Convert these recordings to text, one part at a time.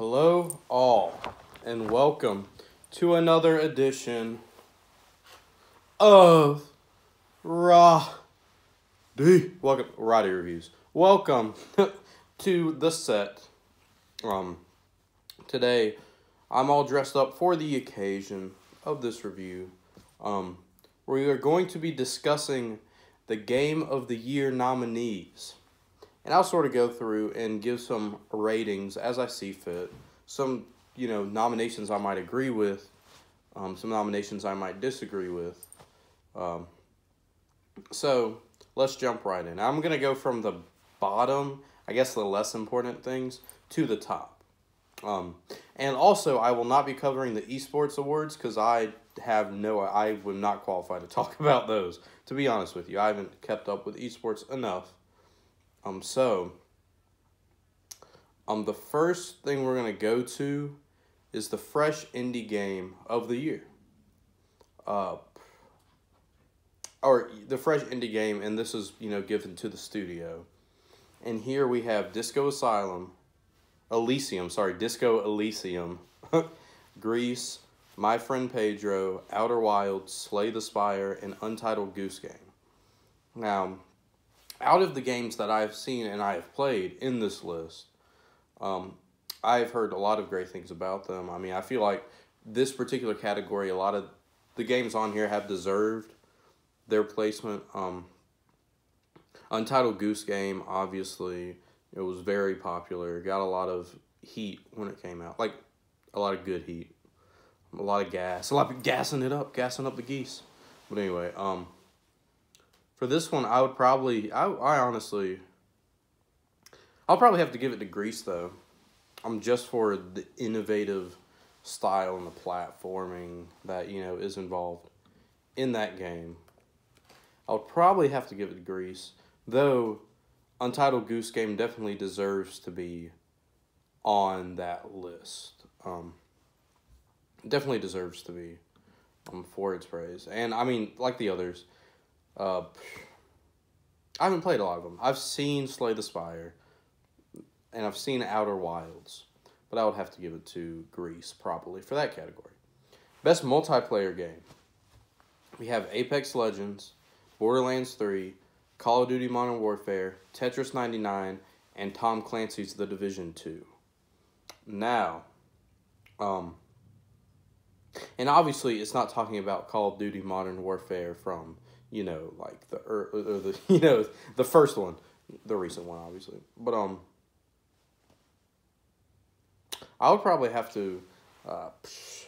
Hello, all, and welcome to another edition of Roddy. Welcome, Roddy Reviews. Welcome to the set. Today, I'm all dressed up for the occasion of this review. We are going to be discussing the Game of the Year nominees. And I'll sort of go through and give some ratings as I see fit. Some, nominations I might agree with. Some nominations I might disagree with. So, let's jump right in. I'm going to go from the bottom, I guess the less important things, to the top. And also, I will not be covering the esports awards because I would not qualify to talk about those. To be honest with you, I haven't kept up with esports enough. The first thing we're going to go to is the Fresh Indie Game of the Year. Or the Fresh Indie Game, and this is, given to the studio. And here we have Disco Elysium, Grease, My Friend Pedro, Outer Wilds, Slay the Spire, and Untitled Goose Game. Now, out of the games that I've seen and I have played in this list, I've heard a lot of great things about them. I mean, I feel like this particular category, a lot of the games on here have deserved their placement. Untitled Goose Game, obviously, it was very popular. Got a lot of heat when it came out. Like, a lot of good heat. A lot of gas. A lot of gassing up the geese. But anyway, for this one, I would probably, I'll probably have to give it to Grease, though. Just for the innovative style and the platforming that, is involved in that game. I would probably have to give it to Grease, though Untitled Goose Game definitely deserves to be on that list. Definitely deserves to be for its praise. And, I mean, like the others, I haven't played a lot of them. I've seen Slay the Spire, and I've seen Outer Wilds, but I would have to give it to Grease, probably, for that category. Best multiplayer game. We have Apex Legends, Borderlands 3, Call of Duty Modern Warfare, Tetris 99, and Tom Clancy's The Division 2. Now, and obviously it's not talking about Call of Duty Modern Warfare from, like the first one, the recent one, obviously. But, I would probably have to,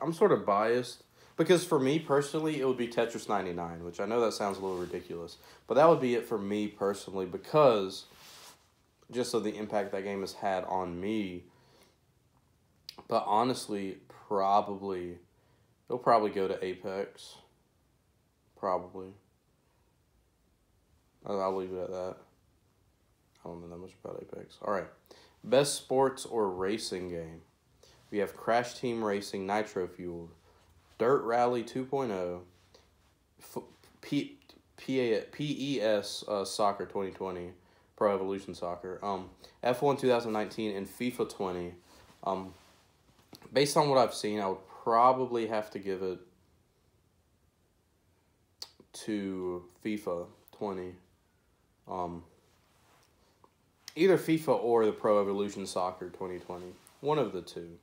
I'm sort of biased, because for me personally, it would be Tetris 99, which I know that sounds a little ridiculous, but that would be it for me personally, because just of the impact that game has had on me. But honestly, it'll probably go to Apex. Probably. I'll leave it at that. I don't know that much about Apex. Alright. Best sports or racing game. We have Crash Team Racing Nitro Fueled, Dirt Rally 2.0, PES Soccer 2020, Pro Evolution Soccer, F1 2019, and FIFA 20. Based on what I've seen, I would probably have to give it to FIFA 20. Either FIFA or the Pro Evolution Soccer 2020. One of the two.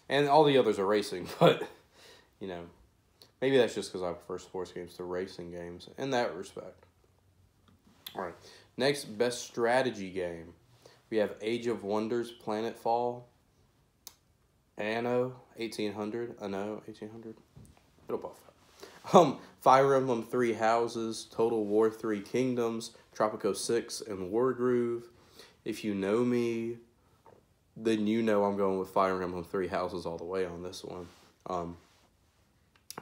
And all the others are racing, but, maybe that's just because I prefer sports games to racing games in that respect. Alright, next, best strategy game. We have Age of Wonders, Planetfall, Anno 1800, it'll buff that. Fire Emblem 3 Houses, Total War 3 Kingdoms, Tropico 6, and Wargroove. If you know me, then I'm going with Fire Emblem 3 Houses all the way on this one. And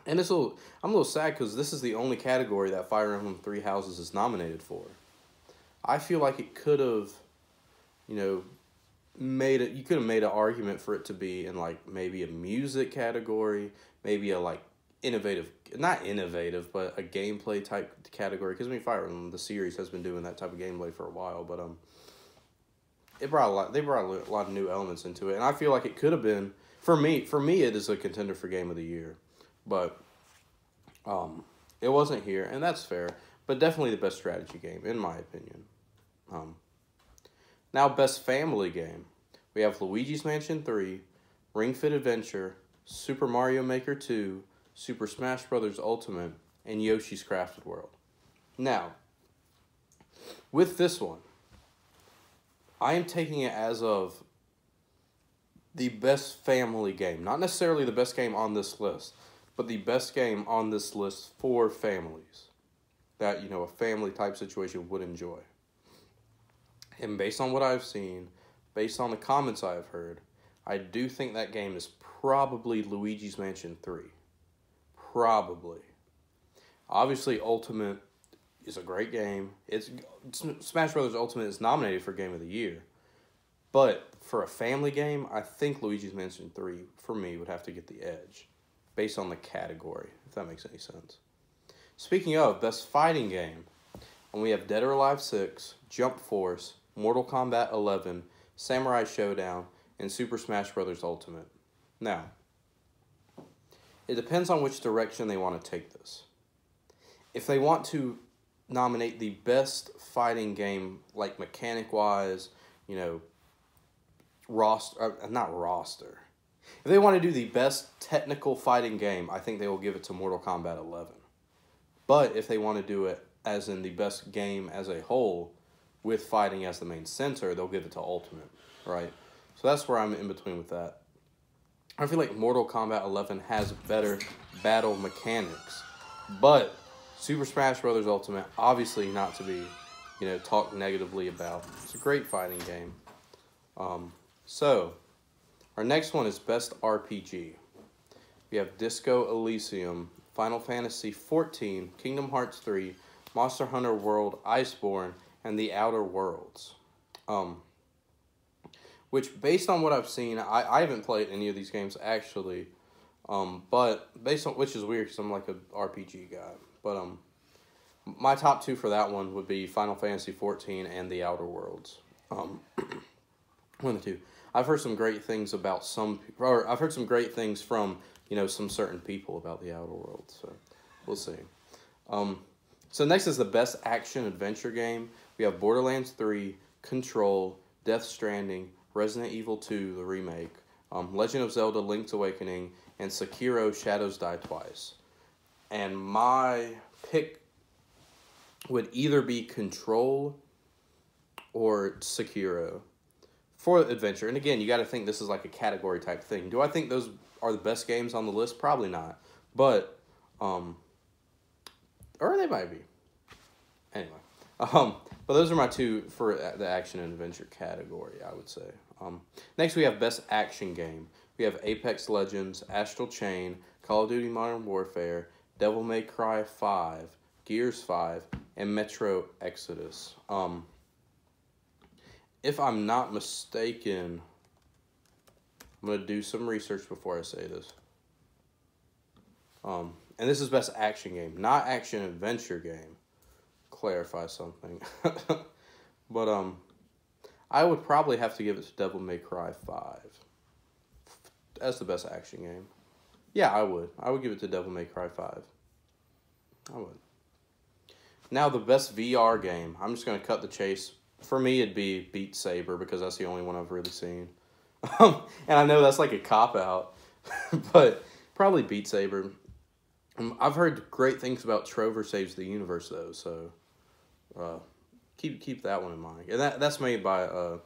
I'm a little sad because this is the only category that Fire Emblem 3 Houses is nominated for. I feel like it could have, you could have made an argument for it to be in, like, maybe a music category, maybe a, like, not innovative, but a gameplay type category. Because, Fire Emblem, the series, has been doing that type of gameplay for a while, but, they brought a lot of new elements into it, and I feel like it could have been for me. It is a contender for Game of the Year, but it wasn't here, and that's fair. But definitely the best strategy game in my opinion. Now best family game, we have Luigi's Mansion 3, Ring Fit Adventure, Super Mario Maker 2, Super Smash Bros. Ultimate, and Yoshi's Crafted World. Now, with this one, I am taking it as of the best family game. Not necessarily the best game on this list, but the best game on this list for families that, a family type situation would enjoy. And based on what I've seen, based on the comments I've heard, I do think that game is probably Luigi's Mansion 3. Probably. Obviously, Ultimate is a great game. Smash Bros. Ultimate is nominated for Game of the Year. But for a family game, I think Luigi's Mansion 3, for me, would have to get the edge. Based on the category, if that makes any sense. Speaking of, best fighting game. And we have Dead or Alive 6, Jump Force, Mortal Kombat 11, Samurai Showdown, and Super Smash Bros. Ultimate. Now, it depends on which direction they want to take this. If they want to nominate the best fighting game, like mechanic-wise, not roster. If they want to do the best technical fighting game, I think they will give it to Mortal Kombat 11. But if they want to do it as in the best game as a whole, with fighting as the main center, they'll give it to Ultimate, right? So that's where I'm in between with that. I feel like Mortal Kombat 11 has better battle mechanics, but Super Smash Bros. Ultimate, obviously not to be, talked negatively about. It's a great fighting game. So, our next one is Best RPG. We have Disco Elysium, Final Fantasy XIV, Kingdom Hearts 3, Monster Hunter World, Iceborne, and The Outer Worlds. Which, based on what I've seen, I haven't played any of these games, actually. But, based on, which is weird, because I'm like an RPG guy. But, my top two for that one would be Final Fantasy XIV and The Outer Worlds. One of the two. I've heard some great things about I've heard some great things from, some certain people about The Outer Worlds. So, we'll see. So next is the best action adventure game. We have Borderlands 3, Control, Death Stranding, Resident Evil 2, the remake, Legend of Zelda, Link's Awakening, and Sekiro, Shadows Die Twice. And my pick would either be Control or Sekiro for adventure. And again, you got to think this is like a category type thing. Do I think those are the best games on the list? Probably not. But, or they might be. Anyway. But those are my two for the action and adventure category, I would say. Next, we have Best Action Game. We have Apex Legends, Astral Chain, Call of Duty Modern Warfare, Devil May Cry 5, Gears 5, and Metro Exodus. If I'm not mistaken, I'm going to do some research before I say this. And this is Best Action Game, not Action Adventure Game. Clarify something. But, I would probably have to give it to Devil May Cry 5 as the best action game. Yeah, I would. I would give it to Devil May Cry 5. I would. Now, the best VR game. I'm just going to cut the chase. For me, it'd be Beat Saber, because that's the only one I've really seen. And I know that's like a cop-out, but probably Beat Saber. I've heard great things about Trover Saves the Universe, though, so keep that one in mind. And that's made by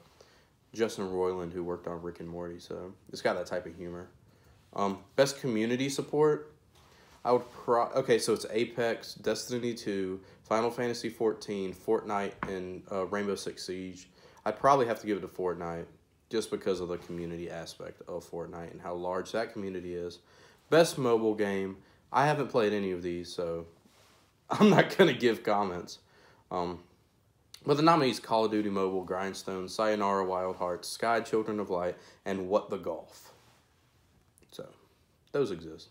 Justin Roiland, who worked on Rick and Morty, so it's got that type of humor. Best community support. I would okay, so it's Apex, Destiny 2, Final Fantasy XIV, Fortnite, and Rainbow Six Siege. I'd probably have to give it to Fortnite, just because of the community aspect of Fortnite and how large that community is. Best mobile game. I haven't played any of these, so I'm not going to give comments. But the nominees: Call of Duty Mobile, Grindstone, Sayonara Wild Hearts, Sky Children of Light, and What the Golf. So, those exist.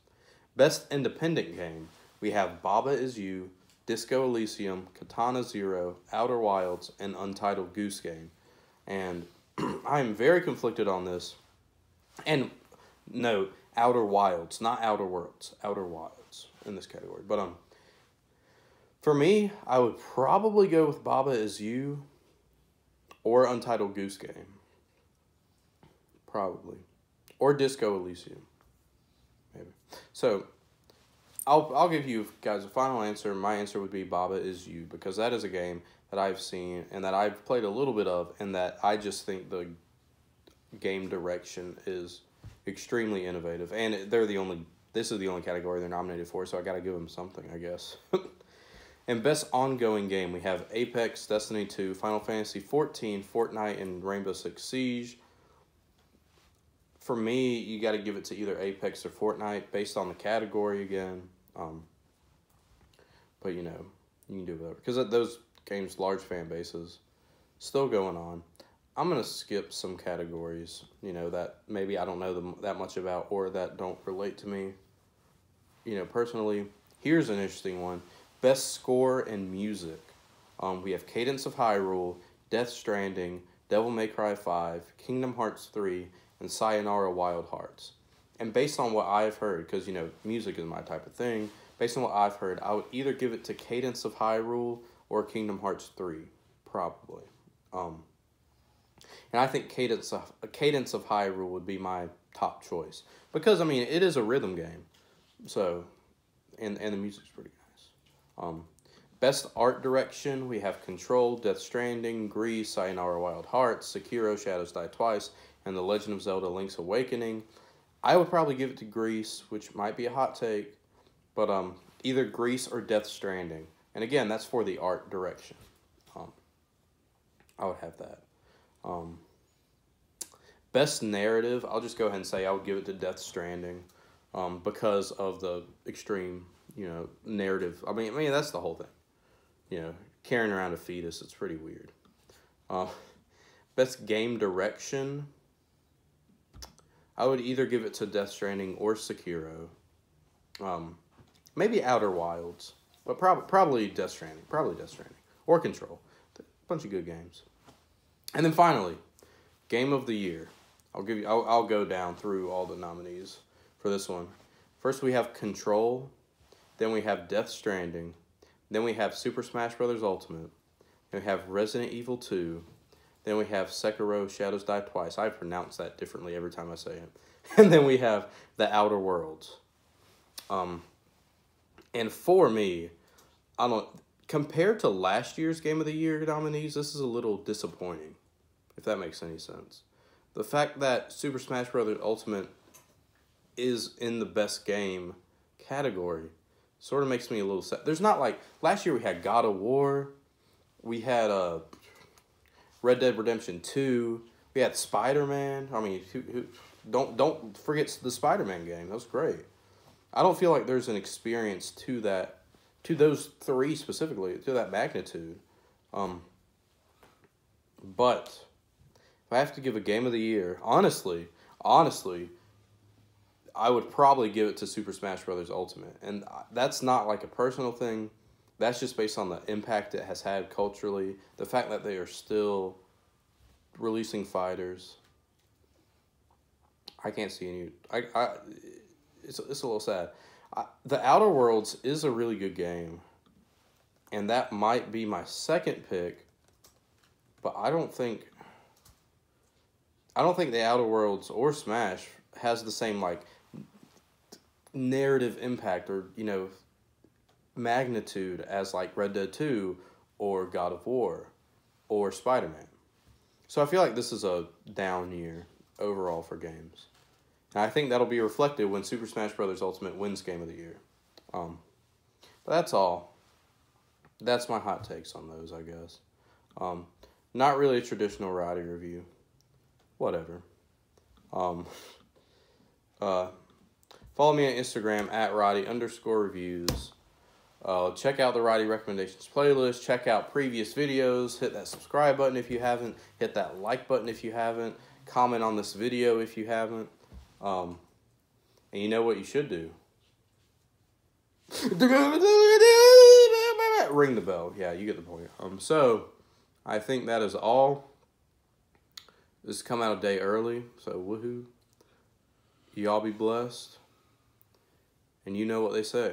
Best independent game. We have Baba Is You, Disco Elysium, Katana Zero, Outer Wilds, and Untitled Goose Game. And I am very conflicted on this. And no, Outer Wilds, not Outer Worlds, Outer Wilds in this category. But for me, I would probably go with Baba Is You or Untitled Goose Game. Probably. Or Disco Elysium. Maybe. So, I'll give you guys a final answer. My answer would be Baba Is You, because that is a game that I've seen and that I've played a little bit of, and that I just think the game direction is extremely innovative. And this is the only category they're nominated for, so I gotta give them something, I guess. And best ongoing game, we have Apex, Destiny 2, Final Fantasy 14, Fortnite, and Rainbow Six Siege. For me, you got to give it to either Apex or Fortnite based on the category again. But, you know, you can do whatever. Because those games, large fan bases, still going on. I'm going to skip some categories, you know, that maybe I don't know them that much about or that don't relate to me, you know, personally. Here's an interesting one. Best score and music. We have Cadence of Hyrule, Death Stranding, Devil May Cry 5, Kingdom Hearts 3, and Sayonara Wild Hearts. And based on what I've heard, because, you know, music is my type of thing, based on what I've heard, I would either give it to Cadence of Hyrule or Kingdom Hearts 3, probably. And I think Cadence of Hyrule would be my top choice. Because, I mean, it is a rhythm game. So, and the music's pretty nice. Best art direction, we have Control, Death Stranding, Grease, Sayonara Wild Hearts, Sekiro, Shadows Die Twice, and The Legend of Zelda Link's Awakening. I would probably give it to Grease, which might be a hot take, but either Grease or Death Stranding. And again, that's for the art direction. I would have that. Best narrative, I'll just go ahead and say I would give it to Death Stranding because of the extreme, you know, narrative. I mean, that's the whole thing. You know, carrying around a fetus, it's pretty weird. Best game direction, I would either give it to Death Stranding or Sekiro. Maybe Outer Wilds, but probably Death Stranding. Probably Death Stranding. Or Control. A bunch of good games. And then finally, Game of the Year. I'll go down through all the nominees for this one. First we have Control, then we have Death Stranding, then we have Super Smash Bros. Ultimate, then we have Resident Evil 2, then we have Sekiro Shadows Die Twice. I pronounce that differently every time I say it. And then we have The Outer Worlds. And for me, compared to last year's Game of the Year nominees, this is a little disappointing, if that makes any sense. The fact that Super Smash Bros. Ultimate is in the best game category sort of makes me a little sad. There's not like, last year we had God of War, we had Red Dead Redemption 2, we had Spider-Man. I mean, don't forget the Spider-Man game. That was great. I don't feel like there's an experience to those three specifically, to that magnitude. But if I have to give a Game of the Year, honestly, I would probably give it to Super Smash Bros. Ultimate. And that's not like a personal thing. That's just based on the impact it has had culturally. The fact that they are still releasing fighters. I can't see any... It's a little sad. The Outer Worlds is a really good game. And that might be my second pick. But I don't think the Outer Worlds or Smash has the same, like, narrative impact or, you know, magnitude as, like, Red Dead 2 or God of War or Spider-Man. So I feel like this is a down year overall for games. And I think that'll be reflected when Super Smash Bros. Ultimate wins Game of the Year. But that's all. That's my hot takes on those, I guess. Not really a traditional Roddy review. Whatever. Follow me on Instagram at Roddy_reviews. Check out the Roddy Recommendations playlist. Check out previous videos. Hit that subscribe button if you haven't. Hit that like button if you haven't. Comment on this video if you haven't. And you know what you should do? Ring the bell. Yeah, you get the point. So, I think that is all. This come out a day early, so woohoo. Y'all be blessed. And you know what they say.